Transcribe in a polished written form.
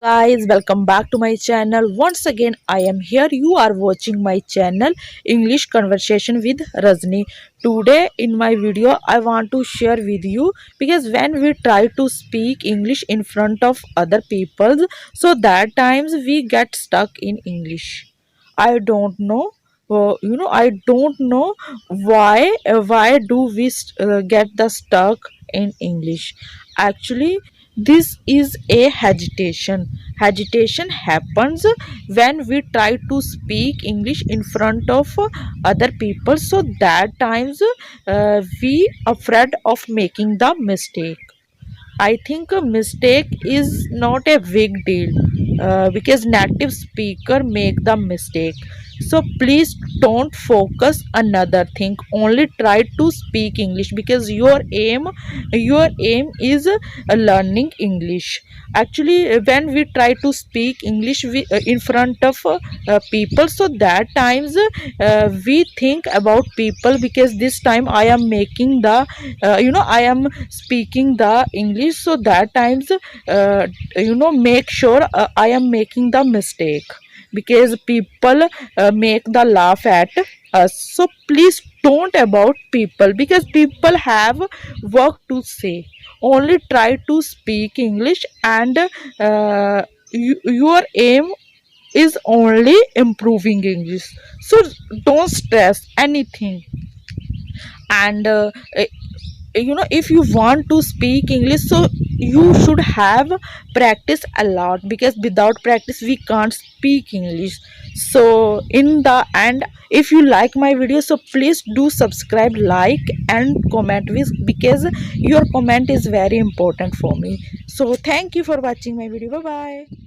Guys, welcome back to my channel. Once again, I am here. You are watching my channel English Conversation with Rajni. Today in my video, I want to share with you because when we try to speak English in front of other people, so that times we get stuck in English. I don't know. I don't know why do we get the stuck in English. Actually, this is a hesitation happens when we try to speak English in front of other people, so that times we afraid of making the mistake. I think a mistake is not a big deal because native speaker make the mistake. So please don't focus another thing. Only try to speak English because your aim is learning English. Actually, when we try to speak English in front of people, so that times we think about people because this time I am making the I am speaking the English, so that times make sure I am making the mistake because people make the laugh at us. So please don't about people because people have work to say. Only try to speak English, and your aim is only improving English. So don't stress anything. And if you want to speak English, so you should have practice a lot because without practice we can't speak English. So in the end, if you like my video, so please do subscribe, like and comment with because your comment is very important for me. So thank you for watching my video. Bye bye.